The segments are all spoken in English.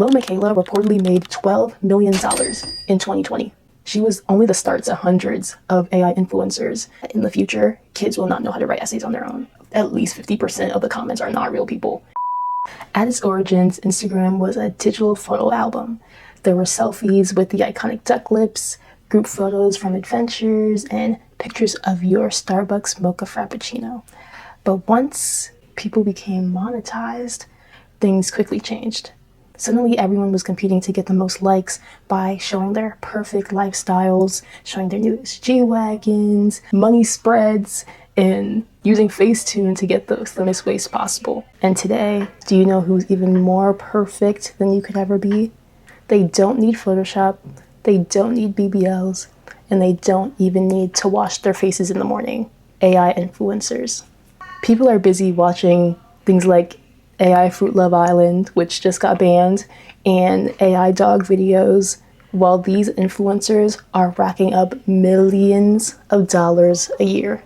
Lil Miquela reportedly made $12 million in 2020. She was only the start to hundreds of AI influencers. In the future, kids will not know how to write essays on their own. At least 50% of the comments are not real people. At its origins, Instagram was a digital photo album. There were selfies with the iconic duck lips, group photos from adventures, and pictures of your Starbucks mocha frappuccino. But once people became monetized, things quickly changed. Suddenly, everyone was competing to get the most likes by showing their perfect lifestyles, showing their newest G-Wagons, money spreads, and using Facetune to get the slimmest waist possible. And today, do you know who's even more perfect than you could ever be? They don't need Photoshop, they don't need BBLs, and they don't even need to wash their faces in the morning. AI influencers. People are busy watching things like AI Fruit Love Island, which just got banned, and AI dog videos, while these influencers are racking up millions of dollars a year.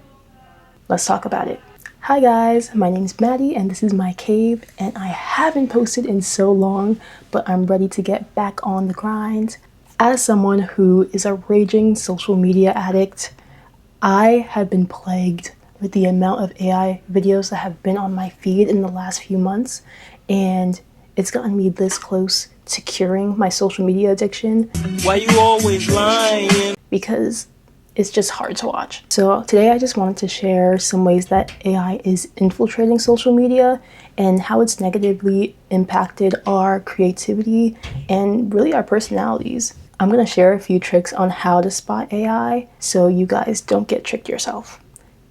Let's talk about it. Hi guys, my name's Maddie and this is my cave, and I haven't posted in so long, but I'm ready to get back on the grind. As someone who is a raging social media addict, I have been plagued with the amount of AI videos that have been on my feed in the last few months, and it's gotten me this close to curing my social media addiction. Why you always lying? Because it's just hard to watch. So today I just wanted to share some ways that AI is infiltrating social media and how it's negatively impacted our creativity and really our personalities. I'm gonna share a few tricks on how to spot AI so you guys don't get tricked yourself.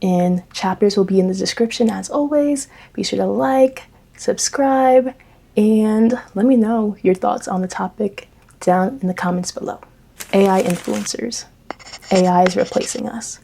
And chapters will be in the description as always. Be sure to like, subscribe, and let me know your thoughts on the topic down in the comments below. AI influencers. AI is replacing us.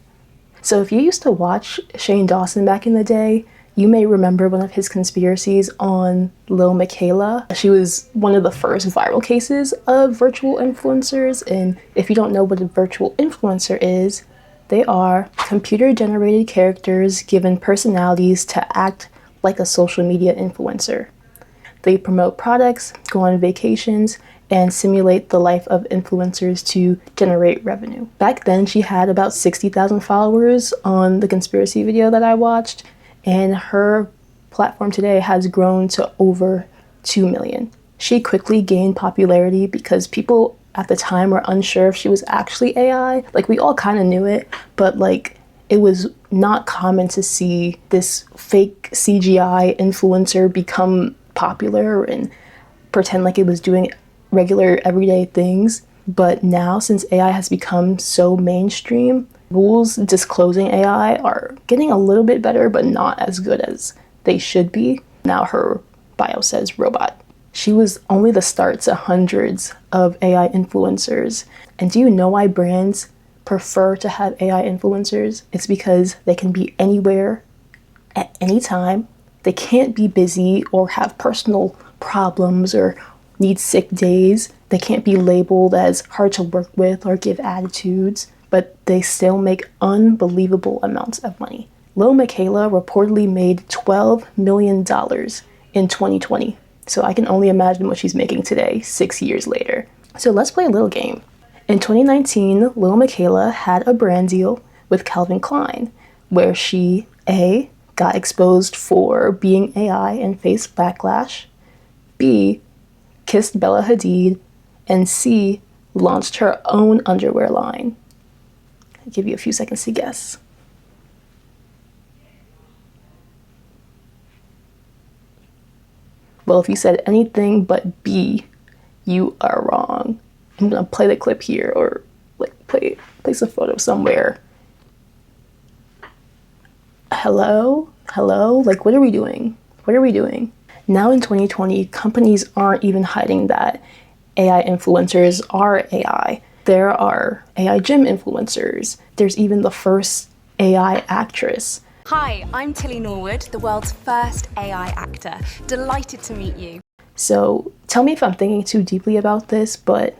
So if you used to watch Shane Dawson back in the day, you may remember one of his conspiracies on Lil Miquela. She was one of the first viral cases of virtual influencers, and if you don't know what a virtual influencer is, they are computer-generated characters given personalities to act like a social media influencer. They promote products, go on vacations, and simulate the life of influencers to generate revenue. Back then, she had about 60,000 followers on the conspiracy video that I watched, and her platform today has grown to over 2 million. She quickly gained popularity because people at the time were unsure if she was actually AI. Like, we all kind of knew it, but like, it was not common to see this fake CGI influencer become popular and pretend like it was doing regular everyday things. But now, since AI has become so mainstream, rules disclosing AI are getting a little bit better, but not as good as they should be. Now her bio says robot. She was only the start to hundreds of AI influencers. And do you know why brands prefer to have AI influencers? It's because they can be anywhere at any time. They can't be busy or have personal problems or need sick days. They can't be labeled as hard to work with or give attitudes, but they still make unbelievable amounts of money. Lil Miquela reportedly made $12 million in 2020. So I can only imagine what she's making today, 6 years later. So let's play a little game. In 2019, Lil Miquela had a brand deal with Calvin Klein, where she, A, got exposed for being AI and faced backlash, B, kissed Bella Hadid, and C, launched her own underwear line. I'll give you a few seconds to guess. Well, if you said anything but B, you are wrong. I'm gonna play the clip here, or like place a photo somewhere. Hello? Like, what are we doing? Now in 2020, companies aren't even hiding that AI influencers are AI. There are AI gym influencers. There's even the first AI actress. Hi, I'm Tilly Norwood, the world's first AI actor. Delighted to meet you. So tell me if I'm thinking too deeply about this, but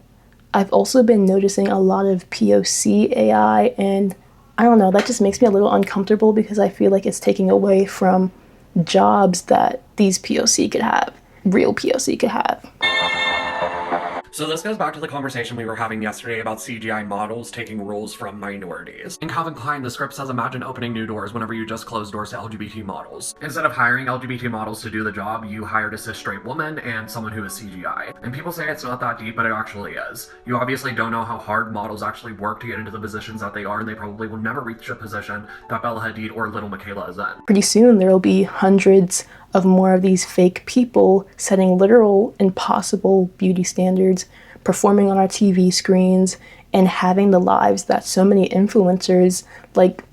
I've also been noticing a lot of POC AI, and I don't know, that just makes me a little uncomfortable because I feel like it's taking away from jobs that these POC could have, real POC could have. So this goes back to the conversation we were having yesterday about CGI models taking roles from minorities. In Calvin Klein, the script says imagine opening new doors whenever you just close doors to LGBT models. Instead of hiring LGBT models to do the job, you hired a cis straight woman and someone who is CGI. And people say it's not that deep, but it actually is. You obviously don't know how hard models actually work to get into the positions that they are, and they probably will never reach a position that Bella Hadid or Little Michaela is in. Pretty soon there will be hundreds of more of these fake people setting literal impossible beauty standards, performing on our TV screens, and having the lives that so many influencers like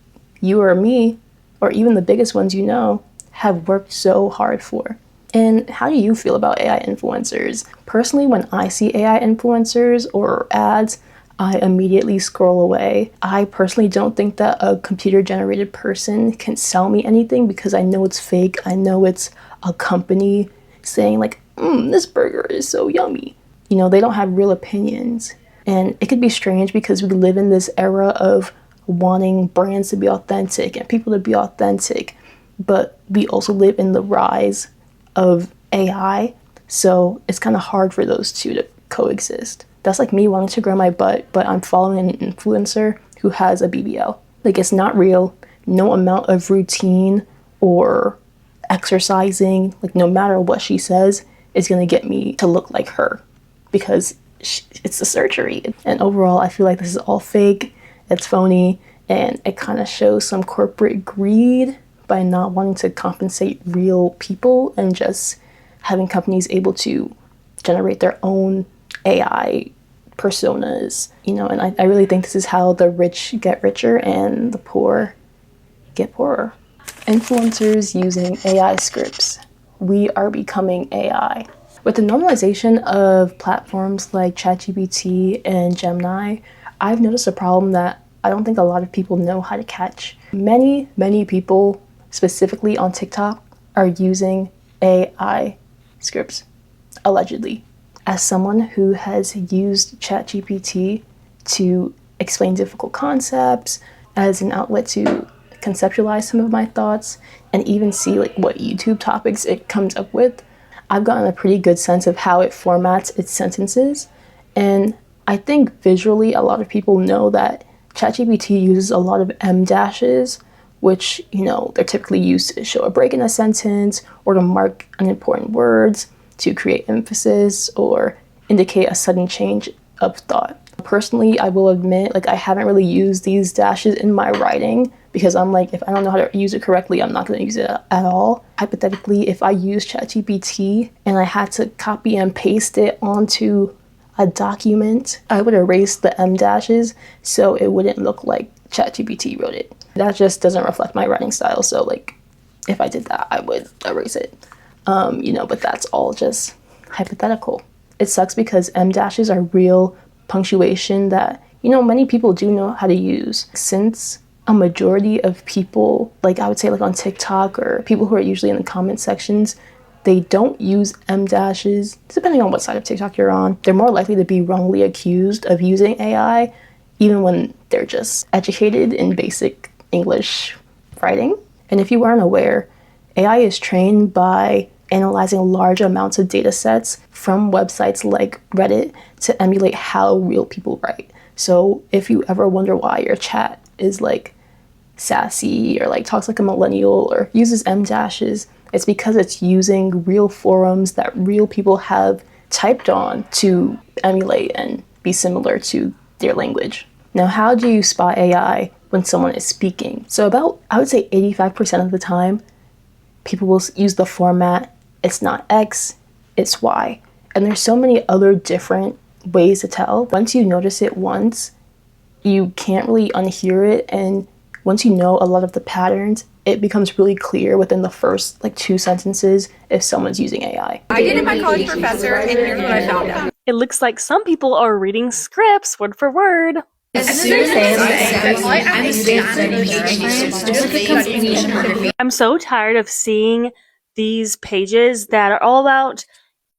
you or me, or even the biggest ones you know, have worked so hard for. And how do you feel about AI influencers? Personally, when I see AI influencers or ads, I immediately scroll away. I personally don't think that a computer-generated person can sell me anything because I know it's fake. I know it's a company saying like, this burger is so yummy. You know, they don't have real opinions. And it could be strange because we live in this era of wanting brands to be authentic and people to be authentic, but we also live in the rise of AI, so it's kind of hard for those two to coexist. That's like me wanting to grow my butt, but I'm following an influencer who has a BBL. Like, it's not real. No amount of routine or exercising, like no matter what she says, is gonna get me to look like her because it's a surgery. And overall, I feel like this is all fake, it's phony, and it kind of shows some corporate greed by not wanting to compensate real people and just having companies able to generate their own AI personas, you know, and I really think this is how the rich get richer and the poor get poorer. Influencers using AI scripts. We are becoming AI. With the normalization of platforms like ChatGPT and Gemini, I've noticed a problem that I don't think a lot of people know how to catch. Many people, specifically on TikTok, are using AI scripts, allegedly. As someone who has used ChatGPT to explain difficult concepts, as an outlet to conceptualize some of my thoughts, and even see like what YouTube topics it comes up with, I've gotten a pretty good sense of how it formats its sentences. And I think visually a lot of people know that ChatGPT uses a lot of em dashes, which, you know, they're typically used to show a break in a sentence or to mark unimportant words, to create emphasis or indicate a sudden change of thought. Personally, I will admit, like, I haven't really used these dashes in my writing because I'm like, if I don't know how to use it correctly, I'm not going to use it at all. Hypothetically, if I use ChatGPT and I had to copy and paste it onto a document, I would erase the em dashes so it wouldn't look like ChatGPT wrote it. That just doesn't reflect my writing style, so like, if I did that, I would erase it. You know, but that's all just hypothetical. It sucks because em dashes are real punctuation that, you know, many people do know how to use. Since a majority of people, like I would say like on TikTok or people who are usually in the comment sections, they don't use em dashes, depending on what side of TikTok you're on, they're more likely to be wrongly accused of using AI, even when they're just educated in basic English writing. And if you weren't aware, AI is trained by analyzing large amounts of data sets from websites like Reddit to emulate how real people write. So if you ever wonder why your chat is like sassy or like talks like a millennial or uses em dashes, it's because it's using real forums that real people have typed on to emulate and be similar to their language. Now, how do you spot AI when someone is speaking? So about, I would say 85% of the time, people will use the format, it's not X, it's Y. And there's so many other different ways to tell. Once you notice it once, you can't really unhear it. And once you know a lot of the patterns, it becomes really clear within the first like 2 sentences if someone's using AI. I did it my college professor, and here's what I found out. It looks like some people are reading scripts word for word. I'm so tired of seeing these pages that are all about,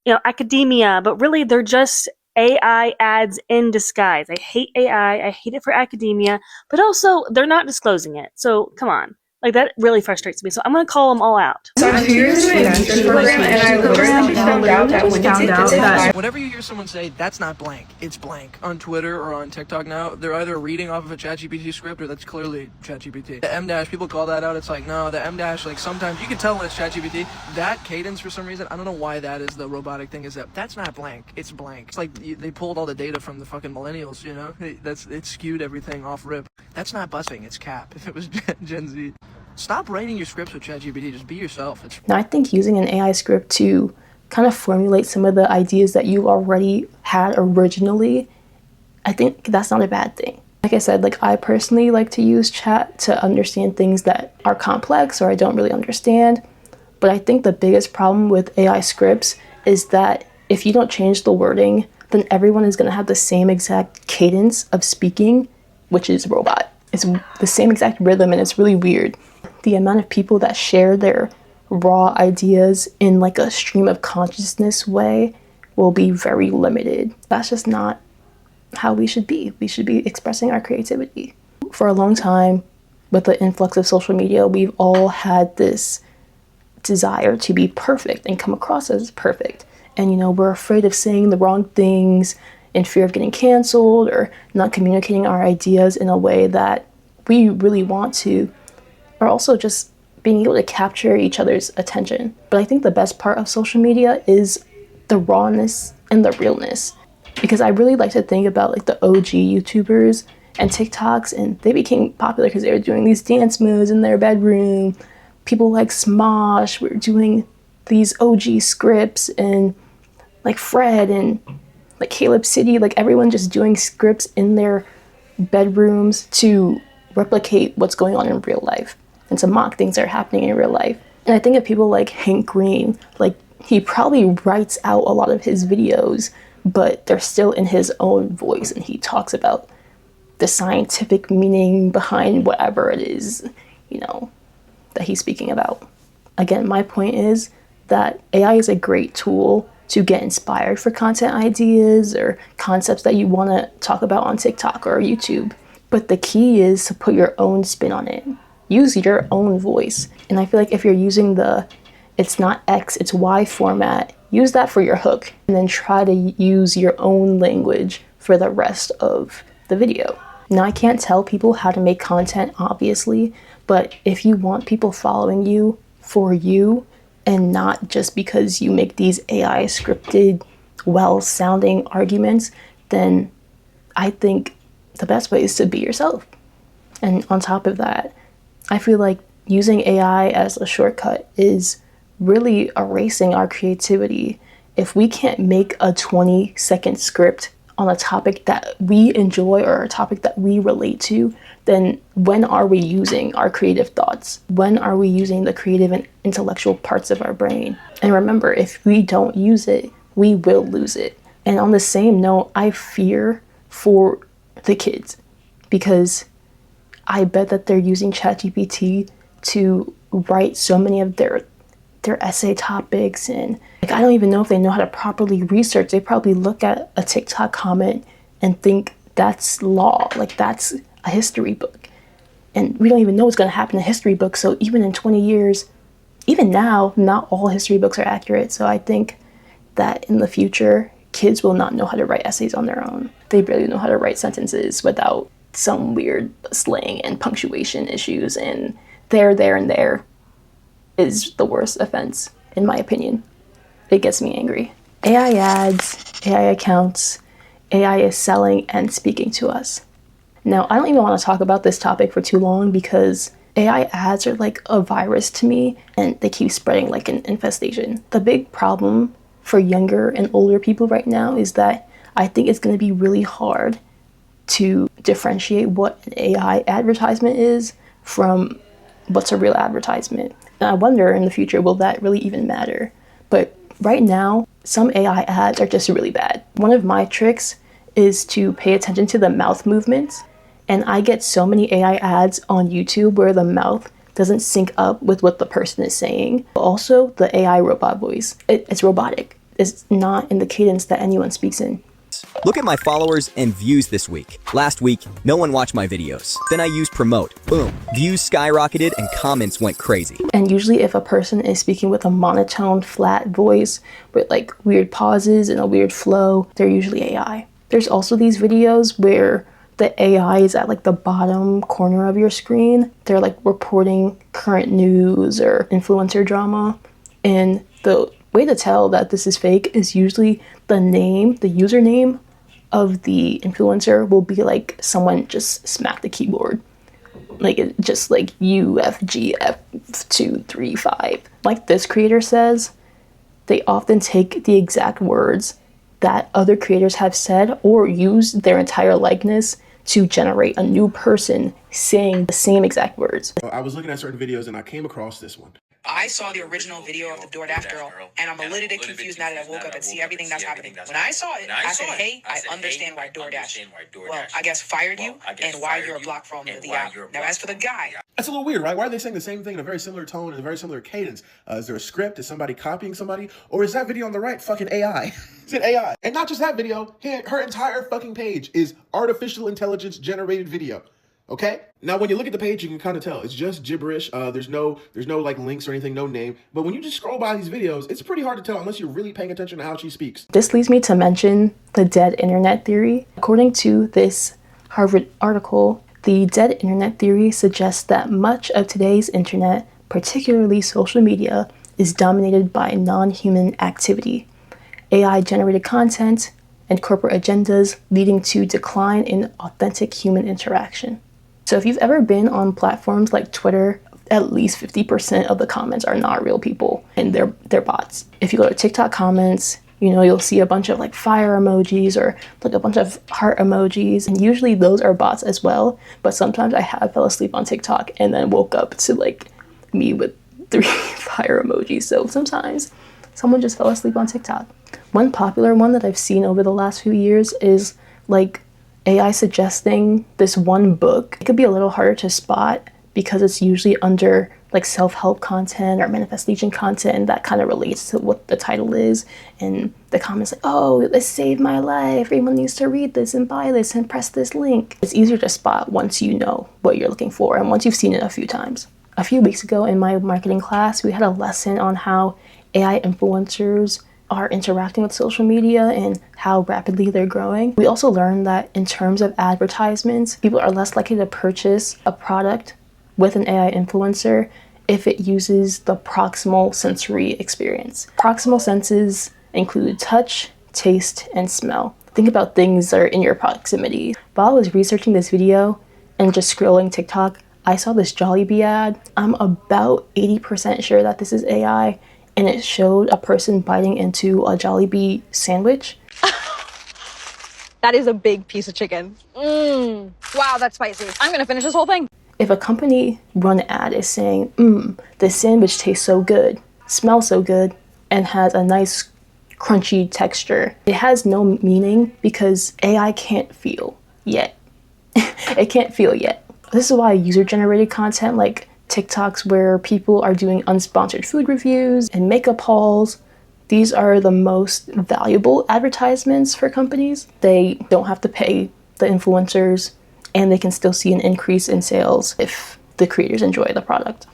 you know, academia, but really they're just AI ads in disguise. I hate AI. I hate it for academia, but also they're not disclosing it. So come on. Like, that really frustrates me. So I'm going to call them all out. So I'm 2 years in my master's program, and I literally found out that when you take the Whenever you hear someone say, that's not blank, it's blank, on Twitter or on TikTok now, they're either reading off of a ChatGPT script or that's clearly ChatGPT. The M dash, people call that out. It's like, no, the M dash, like sometimes you can tell when it's ChatGPT. That cadence, for some reason, I don't know why that is the robotic thing, is that's not blank, it's blank. It's like they pulled all the data from the fucking millennials, you know? It skewed everything off rip. That's not buzzing, it's cap. If it was Gen Z. Stop writing your scripts with ChatGPT. Just be yourself. Now, I think using an AI script to kind of formulate some of the ideas that you already had originally, I think that's not a bad thing. Like I said, like I personally like to use chat to understand things that are complex or I don't really understand. But I think the biggest problem with AI scripts is that if you don't change the wording, then everyone is going to have the same exact cadence of speaking, which is robot. It's the same exact rhythm, and it's really weird. The amount of people that share their raw ideas in like a stream of consciousness way will be very limited. That's just not how we should be. We should be expressing our creativity. For a long time, with the influx of social media, we've all had this desire to be perfect and come across as perfect. And, you know, we're afraid of saying the wrong things in fear of getting canceled or not communicating our ideas in a way that we really want to, or also just being able to capture each other's attention. But I think the best part of social media is the rawness and the realness. Because I really like to think about like the OG YouTubers and TikToks, and they became popular because they were doing these dance moves in their bedroom. People like Smosh were doing these OG scripts, and like Fred and like Caleb City, like everyone just doing scripts in their bedrooms to replicate what's going on in real life and to mock things that are happening in real life. And I think of people like Hank Green, like he probably writes out a lot of his videos, but they're still in his own voice, and he talks about the scientific meaning behind whatever it is, you know, that he's speaking about. Again, my point is that AI is a great tool to get inspired for content ideas or concepts that you want to talk about on TikTok or YouTube. But the key is to put your own spin on it. Use your own voice. And I feel like if you're using the it's not X, it's Y format, use that for your hook, and then try to use your own language for the rest of the video. Now, I can't tell people how to make content, obviously, but if you want people following you for you, and not just because you make these AI scripted, well-sounding arguments, then I think the best way is to be yourself. And on top of that, I feel like using AI as a shortcut is really erasing our creativity. If we can't make a 20-second script on a topic that we enjoy or a topic that we relate to, then when are we using our creative thoughts? When are we using the creative and intellectual parts of our brain? And remember, if we don't use it, we will lose it. And on the same note, I fear for the kids, because I bet that they're using ChatGPT to write so many of their essay topics, and like I don't even know if they know how to properly research. They probably look at a TikTok comment and think that's law, like that's a history book. And we don't even know what's going to happen in a history book. So even in 20 years, even now, not all history books are accurate. So I think that in the future, kids will not know how to write essays on their own. They barely know how to write sentences without some weird slang and punctuation issues, and and there is the worst offense, in my opinion. It gets me angry. AI ads, AI accounts, AI is selling and speaking to us. Now, I don't even want to talk about this topic for too long because AI ads are like a virus to me, and they keep spreading like an infestation. The big problem for younger and older people right now is that I think it's going to be really hard to differentiate what an AI advertisement is from what's a real advertisement. And I wonder in the future, will that really even matter? But right now, some AI ads are just really bad. One of my tricks is to pay attention to the mouth movements. And I get so many AI ads on YouTube where the mouth doesn't sync up with what the person is saying. Also, the AI robot voice. It's robotic. It's not in the cadence that anyone speaks in. videos. Look at my followers and views this week. Last week, no one watched my videos. Then I used promote. Boom. Views skyrocketed and comments went crazy. And usually if a person is speaking with a monotone, flat voice with like weird pauses and a weird flow, they're usually AI. There's also these videos where the AI is at like the bottom corner of your screen. They're like reporting current news or influencer drama. And the way to tell that this is fake is usually the username of the influencer will be like someone just smacked the keyboard. Like it just like UFGF235. Like this creator says, they often take the exact words that other creators have said or use their entire likeness to generate a new person saying the same exact words. I was looking at certain videos and I came across this one. I saw the original video of the DoorDash girl, and I'm a little bit confused now that I woke up and see everything that's happening. When I saw it, I said, hey, I understand why DoorDash, well, I guess fired you, and why you're blocked from the app. Now, as for the guy... That's a little weird, right? Why are they saying the same thing in a very similar tone and a very similar cadence? Is there a script? Is somebody copying somebody? Or is that video on the right fucking AI? Is it AI? And not just that video, her entire fucking page is artificial intelligence generated video. Okay? Now, when you look at the page, you can kind of tell. It's just gibberish. There's no like links or anything, no name. But when you just scroll by these videos, it's pretty hard to tell unless you're really paying attention to how she speaks. This leads me to mention the dead internet theory. According to this Harvard article, the dead internet theory suggests that much of today's internet, particularly social media, is dominated by non-human activity, AI-generated content, and corporate agendas leading to decline in authentic human interaction. So if you've ever been on platforms like Twitter, at least 50% of the comments are not real people and they're bots. If you go to TikTok comments, you know, you'll see a bunch of like fire emojis or like a bunch of heart emojis, and usually those are bots as well. But sometimes I have fell asleep on TikTok and then woke up to like me with 3 fire emojis. So sometimes someone just fell asleep on TikTok. One popular one that I've seen over the last few years is like AI suggesting this one book. It could be a little harder to spot because it's usually under like self-help content or manifestation content that kind of relates to what the title is. And the comments like, oh, this saved my life. Everyone needs to read this and buy this and press this link. It's easier to spot once you know what you're looking for and once you've seen it a few times. A few weeks ago in my marketing class, we had a lesson on how AI influencers are interacting with social media and how rapidly they're growing. We also learned that in terms of advertisements, people are less likely to purchase a product with an AI influencer if it uses the proximal sensory experience. Proximal senses include touch, taste, and smell. Think about things that are in your proximity. While I was researching this video and just scrolling TikTok, I saw this Jollibee ad. I'm about 80% sure that this is AI, and it showed a person biting into a Jollibee sandwich. That is a big piece of chicken. Wow, that's spicy. I'm gonna finish this whole thing. If a company run ad is saying, this sandwich tastes so good, smells so good, and has a nice crunchy texture, it has no meaning because AI can't feel yet. It can't feel yet. This is why user-generated content like TikToks where people are doing unsponsored food reviews and makeup hauls, these are the most valuable advertisements for companies. They don't have to pay the influencers and they can still see an increase in sales if the creators enjoy the product.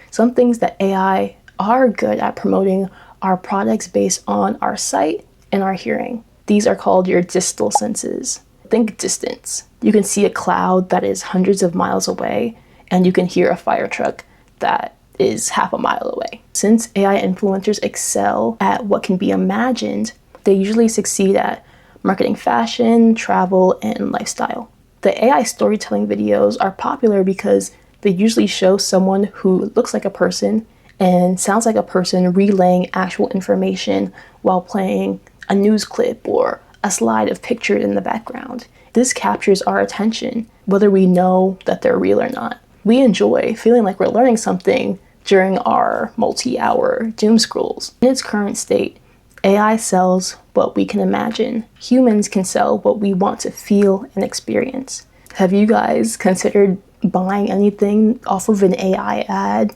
Some things that AI are good at promoting are products based on our sight and our hearing. These are called your distal senses. Think distance. You can see a cloud that is hundreds of miles away, and you can hear a fire truck that is half a mile away. Since AI influencers excel at what can be imagined, they usually succeed at marketing fashion, travel, and lifestyle. The AI storytelling videos are popular because they usually show someone who looks like a person and sounds like a person relaying actual information while playing a news clip or a slide of pictures in the background. This captures our attention, whether we know that they're real or not. We enjoy feeling like we're learning something during our multi-hour doom scrolls. In its current state, AI sells what we can imagine. Humans can sell what we want to feel and experience. Have you guys considered buying anything off of an AI ad?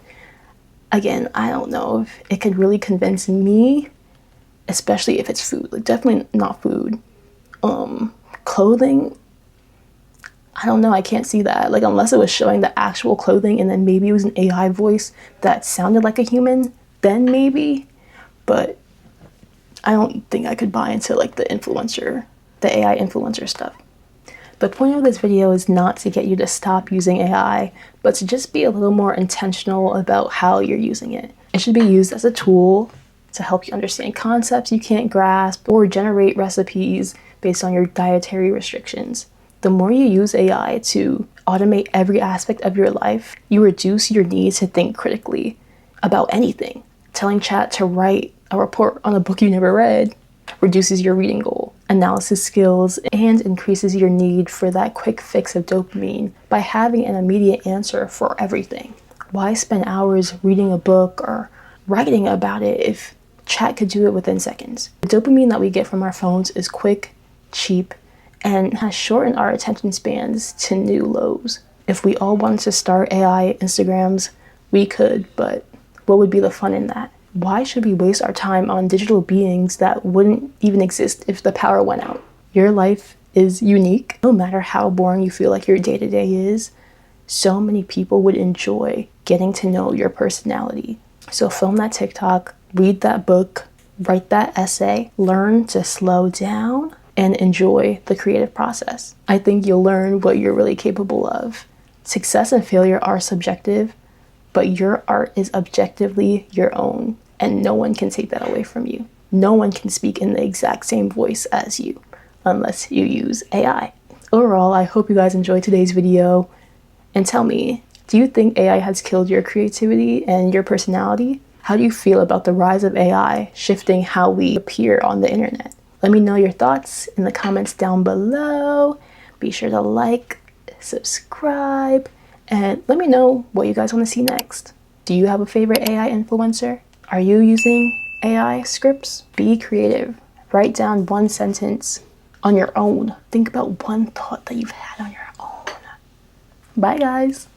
Again, I don't know if it could really convince me, especially if it's food. Like, definitely not food. Clothing, I don't know, I can't see that. Like, unless it was showing the actual clothing and then maybe it was an AI voice that sounded like a human, then maybe. But I don't think I could buy into like the AI influencer stuff. The point of this video is not to get you to stop using AI, but to just be a little more intentional about how you're using it. It should be used as a tool to help you understand concepts you can't grasp or generate recipes based on your dietary restrictions. The more you use AI to automate every aspect of your life, you reduce your need to think critically about anything. Telling chat to write a report on a book you never read reduces your reading goal, analysis skills, and increases your need for that quick fix of dopamine by having an immediate answer for everything. Why spend hours reading a book or writing about it if chat could do it within seconds? The dopamine that we get from our phones is quick, cheap, and has shortened our attention spans to new lows. If we all wanted to start AI Instagrams, we could, but what would be the fun in that? Why should we waste our time on digital beings that wouldn't even exist if the power went out? Your life is unique. No matter how boring you feel like your day-to-day is, so many people would enjoy getting to know your personality. So film that TikTok, read that book, write that essay, learn to slow down, and enjoy the creative process. I think you'll learn what you're really capable of. Success and failure are subjective, but your art is objectively your own, and no one can take that away from you. No one can speak in the exact same voice as you, unless you use AI. Overall, I hope you guys enjoyed today's video, and tell me, do you think AI has killed your creativity and your personality? How do you feel about the rise of AI shifting how we appear on the internet? Let me know your thoughts in the comments down below. Be sure to like, subscribe, and let me know what you guys want to see next. Do you have a favorite AI influencer? Are you using AI scripts? Be creative. Write down one sentence on your own. Think about one thought that you've had on your own. Bye, guys.